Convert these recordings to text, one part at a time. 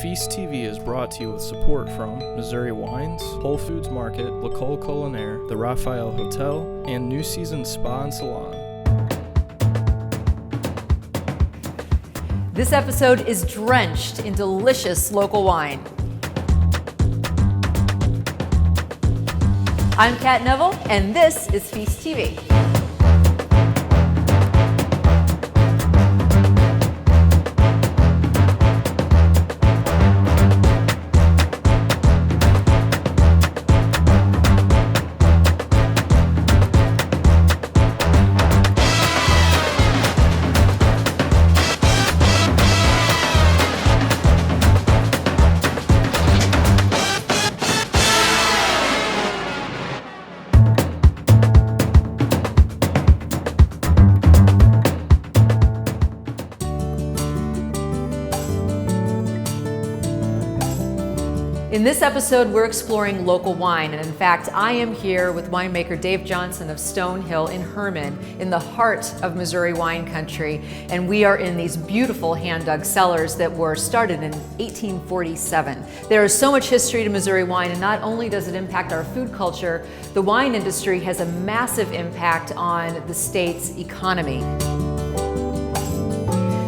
Feast TV is brought to you with support from Missouri Wines, Whole Foods Market, L'Ecole Culinaire, the Raphael Hotel, and New Season Spa and Salon. This episode is drenched in delicious local wine. I'm Cat Neville, and this is Feast TV. In this episode, we're exploring local wine, and in fact, I am here with winemaker Dave Johnson of Stonehill in Herman, in the heart of Missouri wine country, and we are in these beautiful hand-dug cellars that were started in 1847. There is so much history to Missouri wine, and not only does it impact our food culture, the wine industry has a massive impact on the state's economy.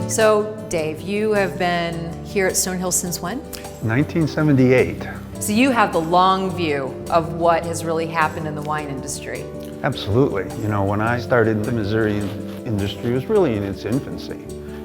So, Dave, you have been here at Stonehill since when? 1978. So you have the long view of what has really happened in the wine industry. Absolutely. You know, when I started, the Missouri industry was really in its infancy.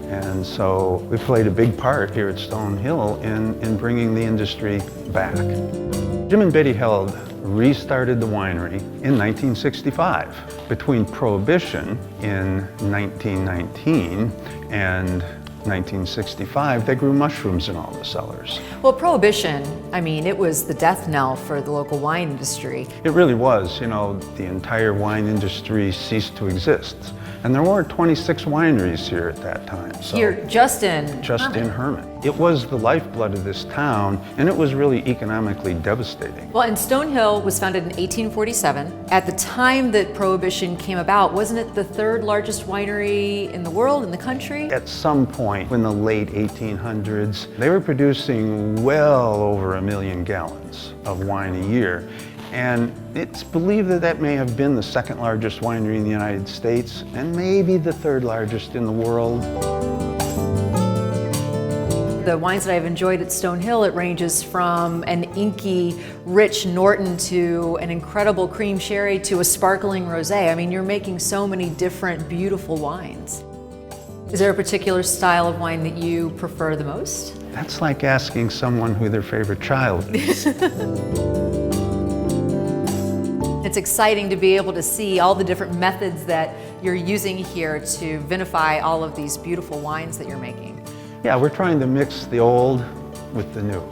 And so we played a big part here at Stonehill in bringing the industry back. Jim and Betty Held restarted the winery in 1965. Between Prohibition in 1919 and 1965, they grew mushrooms in all the cellars. Well, Prohibition, I mean, it was the death knell for the local wine industry. It really was. You know, the entire wine industry ceased to exist. And there were 26 wineries here at that time. So Here, just in Herman. It was the lifeblood of this town, and it was really economically devastating. Well, and Stonehill was founded in 1847. At the time that Prohibition came about, wasn't it the third largest winery in the world, in the country? At some point in the late 1800s, they were producing well over 1 million gallons of wine a year. And it's believed that that may have been the second largest winery in the United States and maybe the third largest in the world. The wines that I've enjoyed at Stonehill, it ranges from an inky, rich Norton to an incredible cream sherry to a sparkling rosé. I mean, you're making so many different, beautiful wines. Is there a particular style of wine that you prefer the most? That's like asking someone who their favorite child is. It's exciting to be able to see all the different methods that you're using here to vinify all of these beautiful wines that you're making. Yeah, we're trying to mix the old with the new.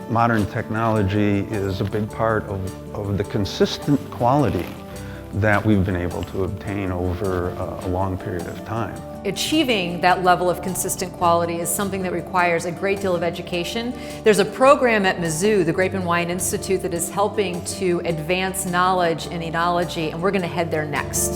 Modern technology is a big part of the consistent quality that we've been able to obtain over a long period of time. Achieving that level of consistent quality is something that requires a great deal of education. There's a program at Mizzou, the Grape and Wine Institute, that is helping to advance knowledge in enology, and we're going to head there next.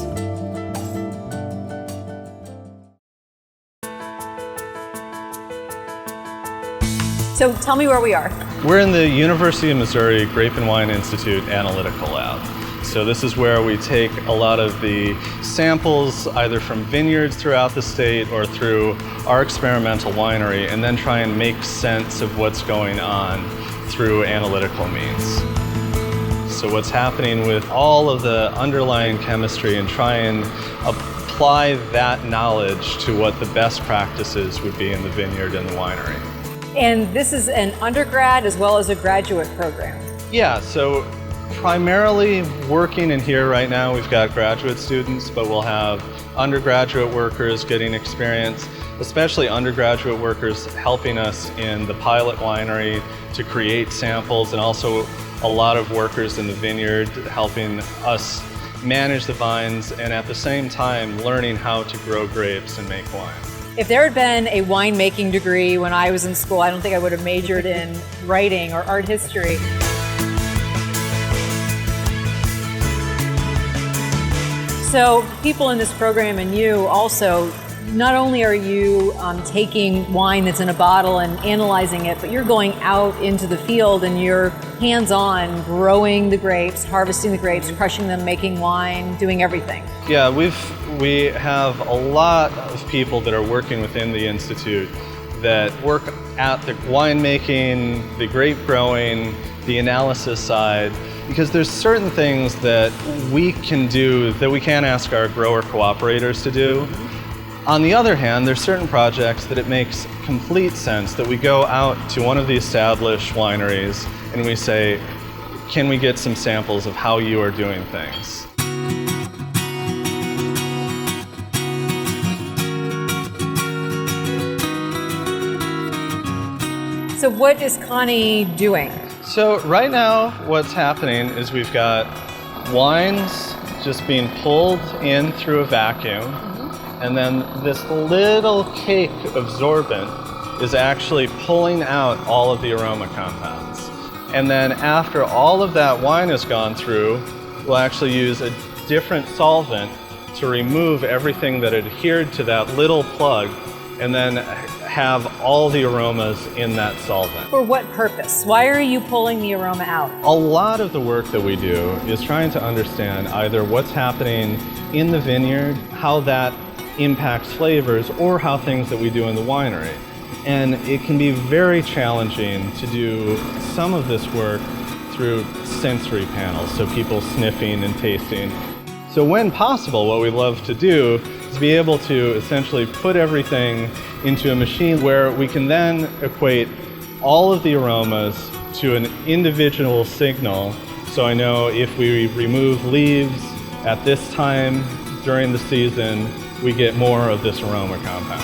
So tell me where we are. We're in the University of Missouri Grape and Wine Institute Analytical Lab. So this is where we take a lot of the samples either from vineyards throughout the state or through our experimental winery and then try and make sense of what's going on through analytical means. So what's happening with all of the underlying chemistry and try and apply that knowledge to what the best practices would be in the vineyard and the winery. And this is an undergrad as well as a graduate program. Yeah, so primarily working in here right now, we've got graduate students, but we'll have undergraduate workers getting experience, especially undergraduate workers helping us in the pilot winery to create samples, and also a lot of workers in the vineyard helping us manage the vines and at the same time learning how to grow grapes and make wine. If there had been a winemaking degree when I was in school, I don't think I would have majored in writing or art history. So people in this program and you also not only are you taking wine that's in a bottle and analyzing it, but you're going out into the field and you're hands-on growing the grapes, harvesting the grapes, crushing them, making wine, doing everything. Yeah, we have a lot of people that are working within the Institute that work at the winemaking, the grape growing, the analysis side, because there's certain things that we can do that we can't ask our grower cooperators to do. On the other hand, there's certain projects that it makes complete sense that we go out to one of the established wineries and we say, can we get some samples of how you are doing things? So what is Connie doing? So right now, what's happening is we've got wines just being pulled in through a vacuum, and then this little cake absorbent is actually pulling out all of the aroma compounds. And then after all of that wine has gone through, we'll actually use a different solvent to remove everything that adhered to that little plug, and then have all the aromas in that solvent. For what purpose? Why are you pulling the aroma out? A lot of the work that we do is trying to understand either what's happening in the vineyard, how that impacts flavors, or how things that we do in the winery. And it can be very challenging to do some of this work through sensory panels, so people sniffing and tasting. So when possible, what we love to do is be able to essentially put everything into a machine where we can then equate all of the aromas to an individual signal. So I know if we remove leaves at this time during the season, we get more of this aroma compound.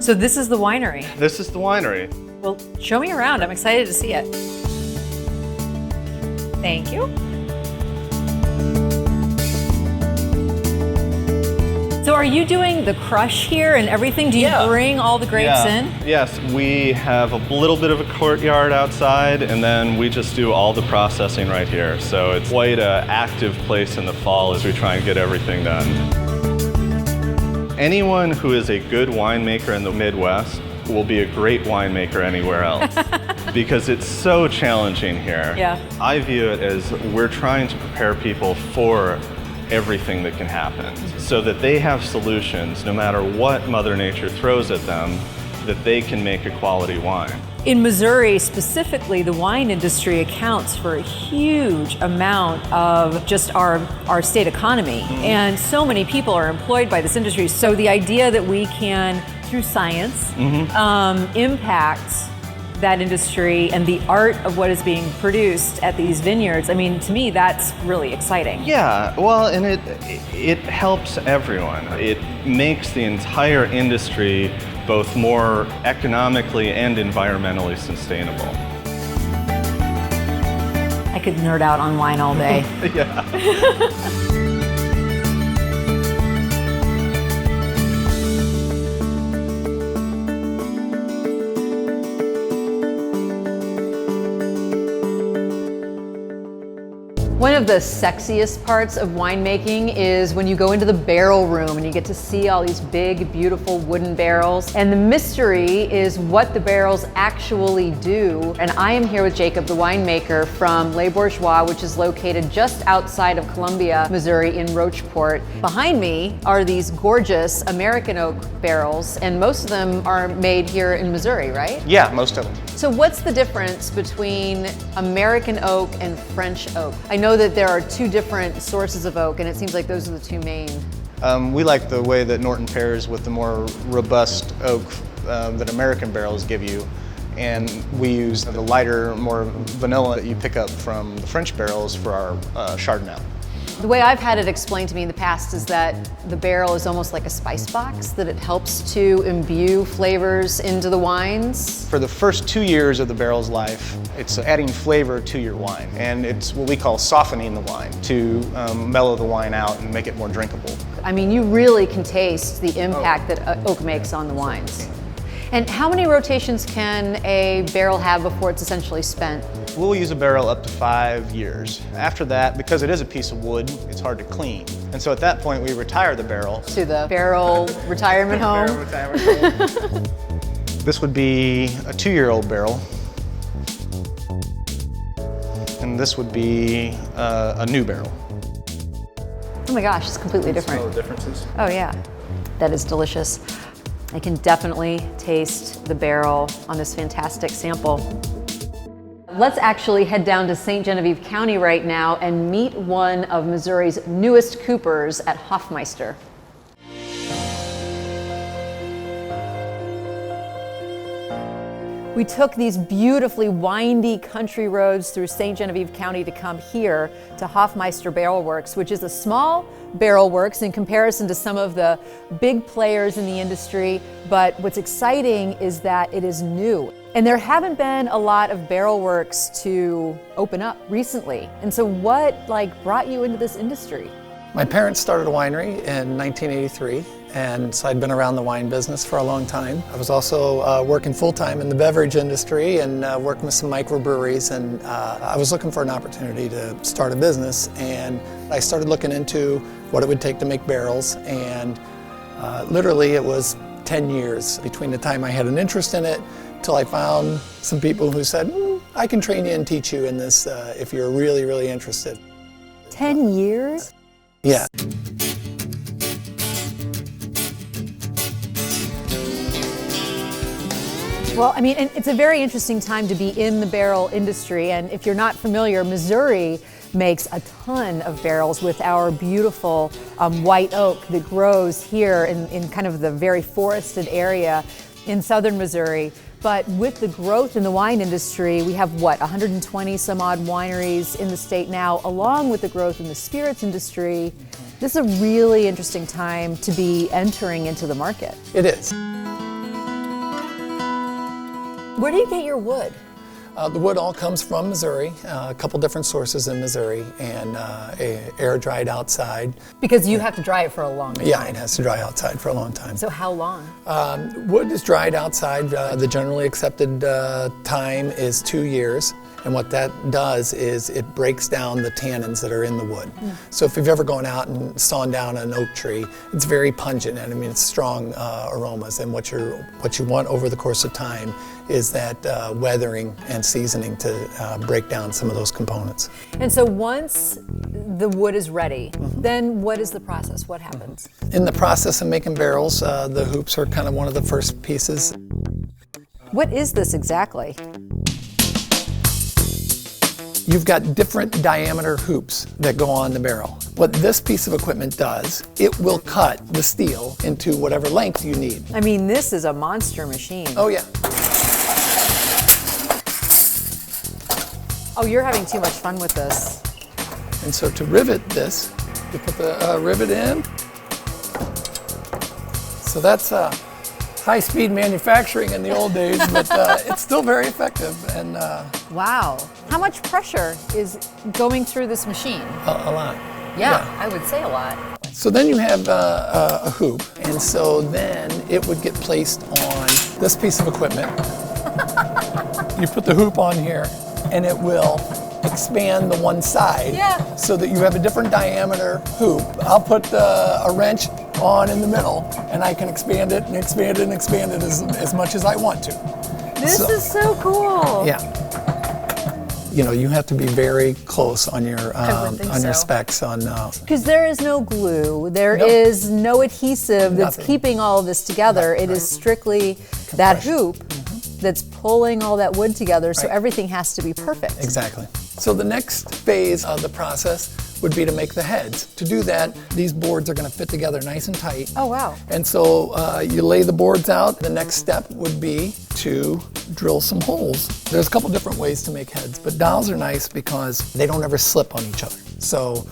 So this is the winery. This is the winery. Well, show me around. I'm excited to see it. Thank you. So are you doing the crush here and everything? Do you bring all the grapes in? Yes, we have a little bit of a courtyard outside, and then we just do all the processing right here. So it's quite an active place in the fall as we try and get everything done. Anyone who is a good winemaker in the Midwest will be a great winemaker anywhere else because it's so challenging here. Yeah. I view it as we're trying to prepare people for everything that can happen so that they have solutions no matter what Mother Nature throws at them, that they can make a quality wine. In Missouri specifically, the wine industry accounts for a huge amount of just our state economy. And so many people are employed by this industry. So the idea that we can, through science, impact that industry and the art of what is being produced at these vineyards, I mean, to me, that's really exciting. Yeah, well, and it helps everyone. It makes the entire industry both more economically and environmentally sustainable. I could nerd out on wine all day. Yeah. One of the sexiest parts of winemaking is when you go into the barrel room and you get to see all these big, beautiful wooden barrels. And the mystery is what the barrels actually do. And I am here with Jacob, the winemaker from Les Bourgeois, which is located just outside of Columbia, Missouri in Rocheport. Behind me are these gorgeous American oak barrels, and most of them are made here in Missouri, right? Yeah, most of them. So what's the difference between American oak and French oak? I know that there are two different sources of oak, and it seems like those are the two main. We like the way that Norton pairs with the more robust oak that American barrels give you. And we use the lighter, more vanilla that you pick up from the French barrels for our Chardonnay. The way I've had it explained to me in the past is that the barrel is almost like a spice box, that it helps to imbue flavors into the wines. For the first 2 years of the barrel's life, it's adding flavor to your wine. And it's what we call softening the wine to mellow the wine out and make it more drinkable. I mean, you really can taste the impact that oak makes on the wines. And how many rotations can a barrel have before it's essentially spent? we'll use a barrel up to 5 years. After that, because it is a piece of wood, it's hard to clean. And so at that point, we retire the barrel. To the barrel retirement home. Barrel retirement home. This would be a 2-year-old barrel. And this would be a new barrel. Oh my gosh, it's completely different. Smell the differences? Oh yeah, that is delicious. I can definitely taste the barrel on this fantastic sample. Let's actually head down to St. Genevieve County right now and meet one of Missouri's newest coopers at Hofmeister. We took these beautifully windy country roads through St. Genevieve County to come here to Hofmeister Barrel Works, which is a small barrel works in comparison to some of the big players in the industry. But what's exciting is that it is new. And there haven't been a lot of barrel works to open up recently. And so what brought you into this industry? My parents started a winery in 1983, and so I'd been around the wine business for a long time. I was also working full-time in the beverage industry and working with some microbreweries, and I was looking for an opportunity to start a business, and I started looking into what it would take to make barrels, and literally it was 10 years between the time I had an interest in it till I found some people who said, I can train you and teach you in this if you're really, really interested. 10 years? Yeah. Well, I mean, and it's a very interesting time to be in the barrel industry. And if you're not familiar, Missouri makes a ton of barrels with our beautiful white oak that grows here in kind of the very forested area in southern Missouri. But with the growth in the wine industry, we have 120 some odd wineries in the state now, along with the growth in the spirits industry. This is a really interesting time to be entering into the market. It is. Where do you get your wood? The wood all comes from Missouri, a couple different sources in Missouri, and air dried outside. Because you have to dry it for a long time. Yeah, it has to dry outside for a long time. So how long? Wood is dried outside. The generally accepted time is 2 years. And what that does is it breaks down the tannins that are in the wood. So if you've ever gone out and sawn down an oak tree, it's very pungent, and I mean it's strong aromas. And what you want over the course of time is that weathering and seasoning to break down some of those components. And so once the wood is ready, then what is the process? What happens? In the process of making barrels, the hoops are kind of one of the first pieces. What is this exactly? You've got different diameter hoops that go on the barrel. What this piece of equipment does, it will cut the steel into whatever length you need. I mean, this is a monster machine. Oh yeah. Oh, you're having too much fun with this. And so to rivet this, you put the rivet in. So that's high-speed manufacturing in the old days, but it's still very effective. And wow. How much pressure is going through this machine? a lot. Yeah, I would say a lot. So then you have a hoop, and so then it would get placed on this piece of equipment. You put the hoop on here, and it will expand the one side so that you have a different diameter hoop. I'll put a wrench on in the middle, and I can expand it and expand it and expand it as much as I want to. This is so cool. Yeah. You know, you have to be very close on your specs on. Because there is no glue, there is no adhesive that's keeping all of this together. It is strictly that hoop that's pulling all that wood together, so everything has to be perfect. Exactly. So the next phase of the process would be to make the heads. To do that, these boards are going to fit together nice and tight. Oh, wow. And so you lay the boards out. The next step would be to drill some holes. There's a couple different ways to make heads, but dowels are nice because they don't ever slip on each other. So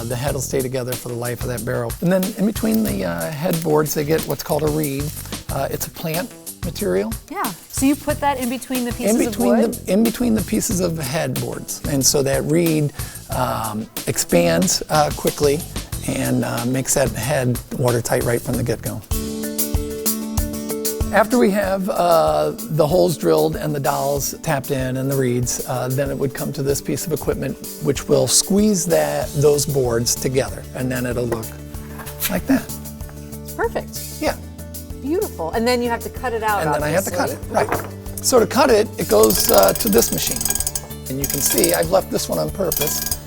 the head will stay together for the life of that barrel. And then in between the headboards, they get what's called a reed. It's a plant material. Yeah. So you put that in between the pieces of wood? In between the pieces of headboards. And so that reed expands quickly and makes that head watertight right from the get-go. After we have the holes drilled and the dowels tapped in and the reeds, then it would come to this piece of equipment which will squeeze those boards together, and then it'll look like that. Perfect. Yeah. Beautiful. And then you have to cut it out, And then I have to cut it, right. So to cut it, it goes to this machine. And you can see I've left this one on purpose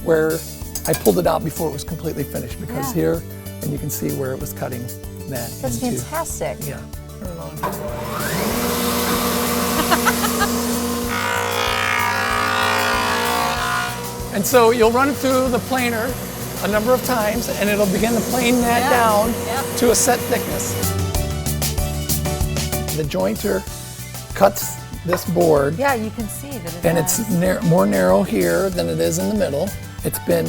where I pulled it out before it was completely finished, because here, and you can see where it was cutting that. That's fantastic. Yeah. Turn it on. And so you'll run it through the planer a number of times, and it'll begin to plane that down to a set thickness. The jointer cuts this board. Yeah, you can see that And it's more narrow here than it is in the middle. It's been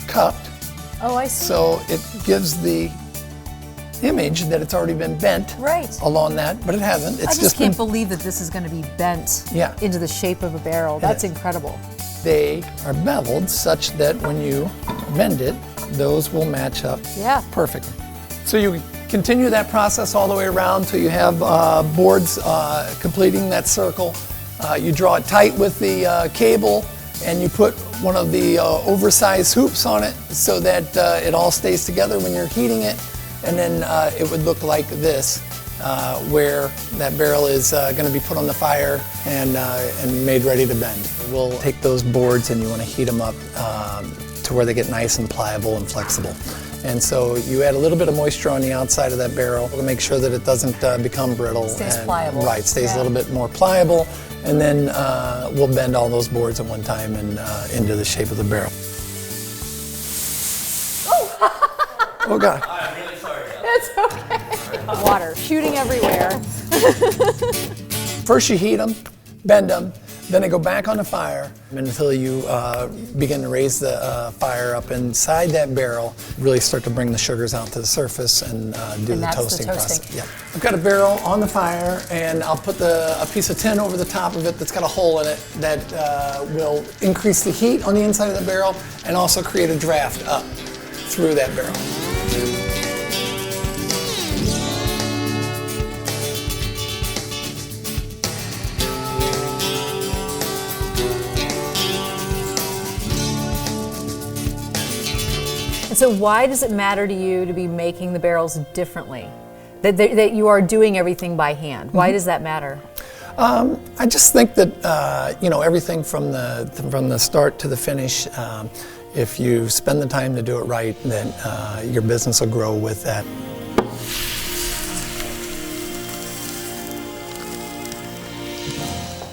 cupped. Oh, I see. So it gives the image that it's already been bent along that, but it hasn't. It's I just can't believe that this is going to be bent into the shape of a barrel. That's incredible. They are beveled such that when you bend it, those will match up perfectly. So you continue that process all the way around till you have boards completing that circle. You draw it tight with the cable, and you put one of the oversized hoops on it so that it all stays together when you're heating it. And then it would look like this, where that barrel is going to be put on the fire and made ready to bend. We'll take those boards and you want to heat them up to where they get nice and pliable and flexible. And so you add a little bit of moisture on the outside of that barrel to make sure that it doesn't become brittle. Stays pliable. Right, stays a little bit more pliable. And then we'll bend all those boards at one time and into the shape of the barrel. Oh God. I'm really sorry. It's okay. Water shooting everywhere. First you heat them, bend them, then they go back on the fire until you begin to raise the fire up inside that barrel, really start to bring the sugars out to the surface and do the toasting process. Yeah. I've got a barrel on the fire, and I'll put a piece of tin over the top of it that's got a hole in it that will increase the heat on the inside of the barrel and also create a draft up through that barrel. So why does it matter to you to be making the barrels differently? That you are doing everything by hand? Why does that matter? I just think that everything from the start to the finish, if you spend the time to do it right, then your business will grow with that.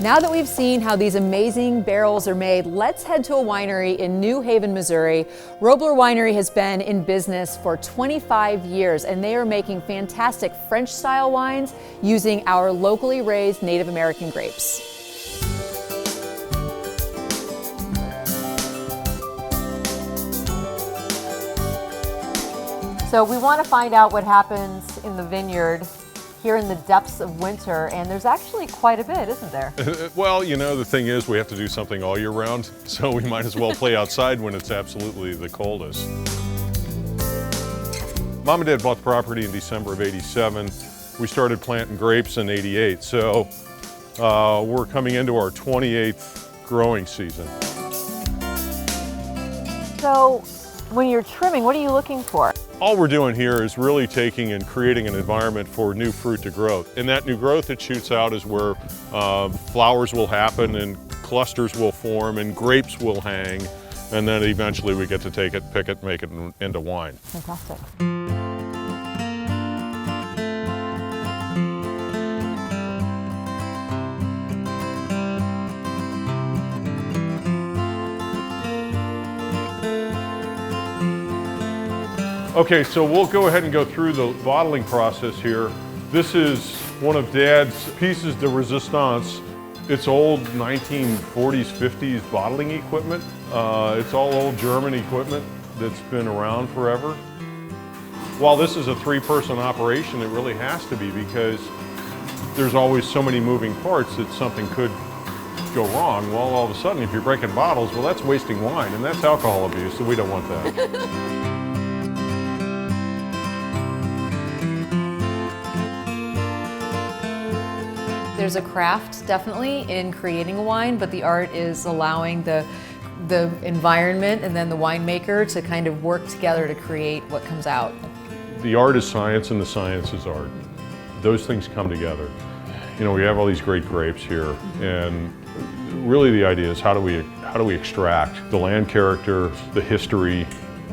Now that we've seen how these amazing barrels are made, let's head to a winery in New Haven, Missouri. Robler Winery has been in business for 25 years, and they are making fantastic French-style wines using our locally raised Native American grapes. So we want to find out what happens in the vineyard here in the depths of winter, and there's actually quite a bit, isn't there? Well, the thing is we have to do something all year round, so we might as well play outside when it's absolutely the coldest. Mom and Dad bought the property in December of '87. We started planting grapes in '88, so we're coming into our 28th growing season. So when you're trimming, what are you looking for? All we're doing here is really taking and creating an environment for new fruit to grow. And that new growth that shoots out is where flowers will happen and clusters will form and grapes will hang. And then eventually we get to take it, pick it, make it into wine. Fantastic. Okay, so we'll go ahead and go through the bottling process here. This is one of Dad's pieces de resistance. It's old 1940s, 50s bottling equipment. It's all old German equipment that's been around forever. While this is a three-person operation, it really has to be because there's always so many moving parts that something could go wrong. Well, all of a sudden, if you're breaking bottles, well, that's wasting wine, and that's alcohol abuse, so we don't want that. there's a craft definitely in creating a wine, but the art is allowing the environment and then the winemaker to kind of work together to create what comes out. The art is science and the science is art. Those things come together. You know, we have all these great grapes here, and really the idea is how do we extract the land character, the history,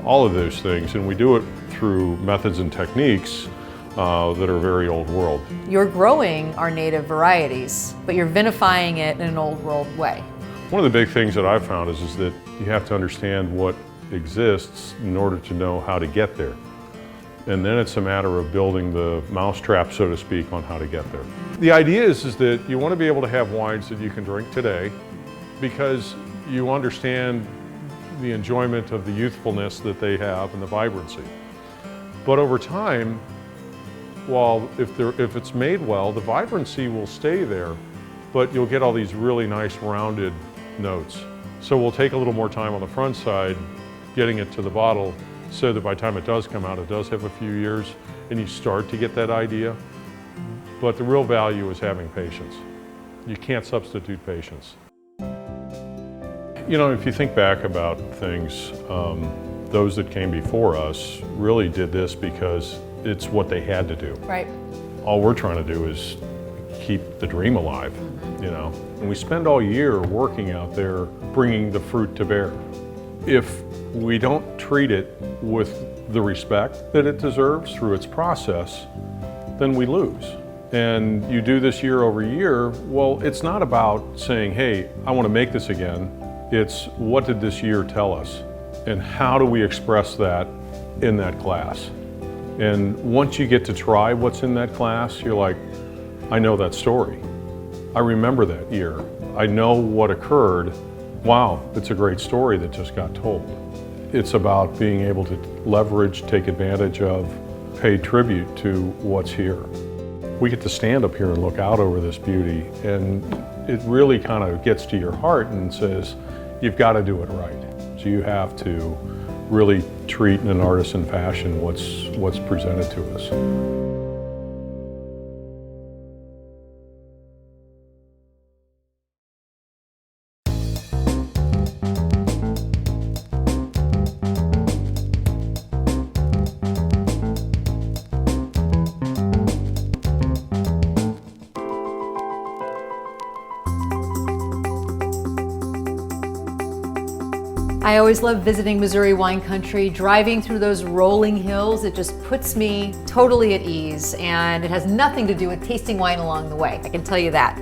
all of those things, and we do it through methods and techniques that are very old world. You're growing our native varieties, but you're vinifying it in an old world way. One of the big things that I've found is that you have to understand what exists in order to know how to get there. And then it's a matter of building the mousetrap, so to speak, on how to get there. The idea is that you want to be able to have wines that you can drink today because you understand the enjoyment of the youthfulness that they have and the vibrancy. But over time, if it's made well, the vibrancy will stay there, but you'll get all these really nice rounded notes. So we'll take a little more time on the front side, getting it to the bottle, so that by the time it does come out, it does have a few years, and you start to get that idea. But the real value is having patience. You can't substitute patience. You know, if you think back about things, those that came before us really did this because it's what they had to do. Right. All we're trying to do is keep the dream alive, you know. And we spend all year working out there, bringing the fruit to bear. If we don't treat it with the respect that it deserves through its process, then we lose. And you do this year over year, well, it's not about saying, hey, I want to make this again. It's what did this year tell us? And how do we express that in that glass? And once you get to try what's in that glass, you're like, I know that story. I remember that year. I know what occurred. Wow, it's a great story that just got told. It's about being able to leverage, take advantage of, pay tribute to what's here. We get to stand up here and look out over this beauty, and it really kind of gets to your heart and says, you've got to do it right. So you have to really treat in an artisan fashion what's presented to us. I always love visiting Missouri wine country, driving through those rolling hills. It just puts me totally at ease, and it has nothing to do with tasting wine along the way, I can tell you that.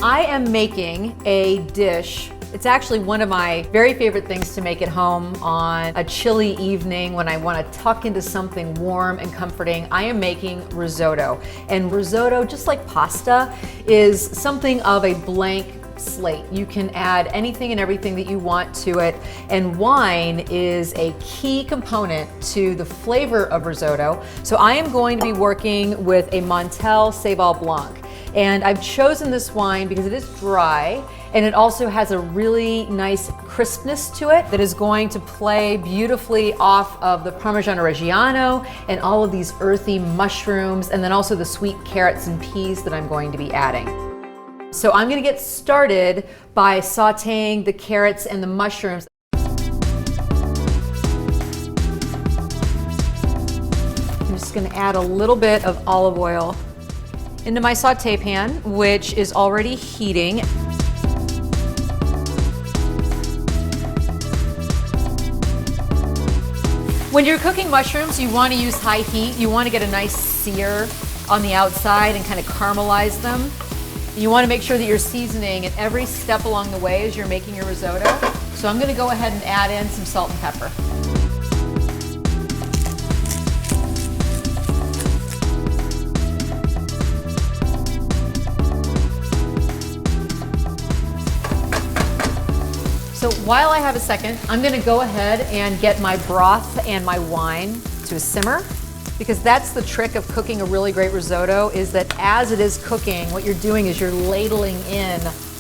I am making a dish. It's actually one of my very favorite things to make at home on a chilly evening when I want to tuck into something warm and comforting. I am making risotto. And risotto, just like pasta, is something of a blank slate. You can add anything and everything that you want to it, and wine is a key component to the flavor of risotto. So I am going to be working with a Montel Seyval Blanc, and I've chosen this wine because it is dry and it also has a really nice crispness to it that is going to play beautifully off of the Parmigiano Reggiano and all of these earthy mushrooms, and then also the sweet carrots and peas that I'm going to be adding. So I'm going to get started by sauteing the carrots and the mushrooms. I'm just going to add a little bit of olive oil into my saute pan, which is already heating. When you're cooking mushrooms, you want to use high heat. You want to get a nice sear on the outside and kind of caramelize them. You want to make sure that you're seasoning at every step along the way as you're making your risotto. So I'm going to go ahead and add in some salt and pepper. So while I have a second, I'm going to go ahead and get my broth and my wine to a simmer, because that's the trick of cooking a really great risotto, is that as it is cooking, what you're doing is you're ladling in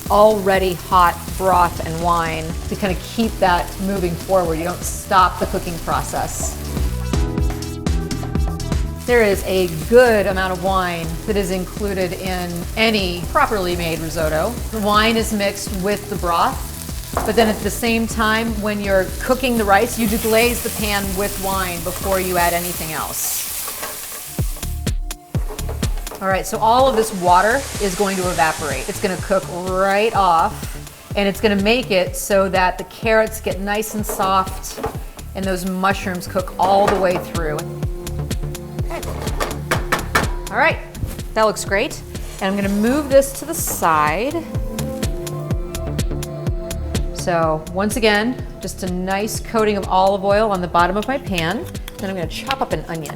already hot broth and wine to kind of keep that moving forward. You don't stop the cooking process. There is a good amount of wine that is included in any properly made risotto. The wine is mixed with the broth, but then at the same time, when you're cooking the rice, you deglaze the pan with wine before you add anything else. All right, so all of this water is going to evaporate. It's gonna cook right off, and it's gonna make it so that the carrots get nice and soft and those mushrooms cook all the way through. Okay. All right, that looks great. And I'm gonna move this to the side. So once again, just a nice coating of olive oil on the bottom of my pan. Then I'm gonna chop up an onion.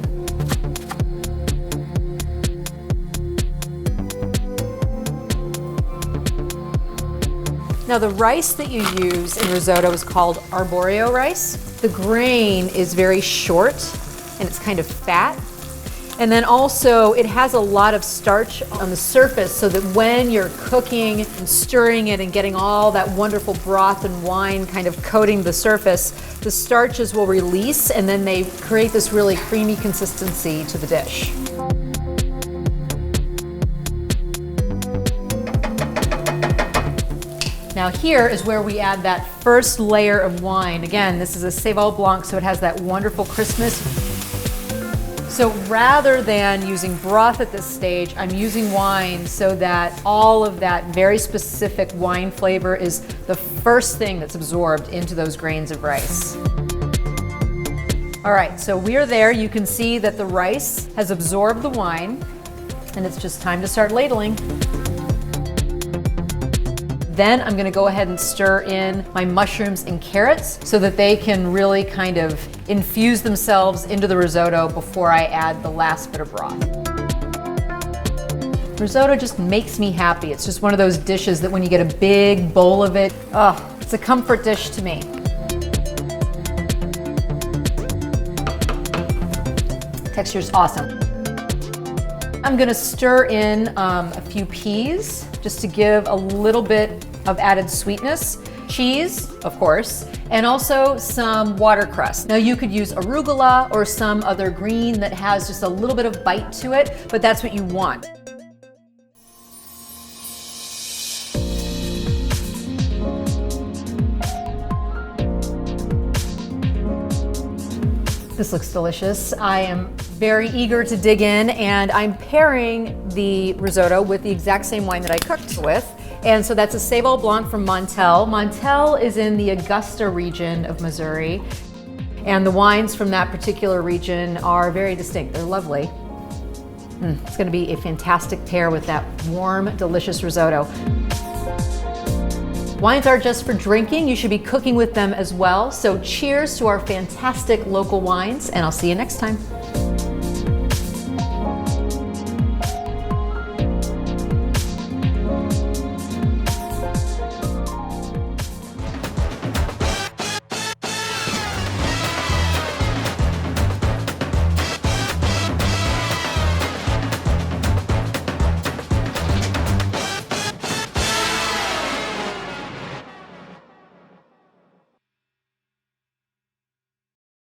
Now the rice that you use in risotto is called arborio rice. The grain is very short and it's kind of fat. And then also it has a lot of starch on the surface so that when you're cooking and stirring it and getting all that wonderful broth and wine kind of coating the surface, the starches will release and then they create this really creamy consistency to the dish. Now here is where we add that first layer of wine. Again, this is a Seyval Blanc, so it has that wonderful crispness. So rather than using broth at this stage, I'm using wine so that all of that very specific wine flavor is the first thing that's absorbed into those grains of rice. All right, so we're there. You can see that the rice has absorbed the wine, and it's just time to start ladling. Then I'm gonna go ahead and stir in my mushrooms and carrots so that they can really kind of infuse themselves into the risotto before I add the last bit of broth. Risotto just makes me happy. It's just one of those dishes that when you get a big bowl of it, oh, it's a comfort dish to me. Texture's awesome. I'm gonna stir in a few peas just to give a little bit of added sweetness. Cheese, of course, and also some watercress. Now you could use arugula or some other green that has just a little bit of bite to it, but that's what you want. This looks delicious. I am very eager to dig in, and I'm pairing the risotto with the exact same wine that I cooked with. And so that's a Seyval Blanc from Montel. Montel is in the Augusta region of Missouri, and the wines from that particular region are very distinct. They're lovely. It's gonna be a fantastic pair with that warm, delicious risotto. Wines aren't just for drinking, you should be cooking with them as well. So cheers to our fantastic local wines, and I'll see you next time.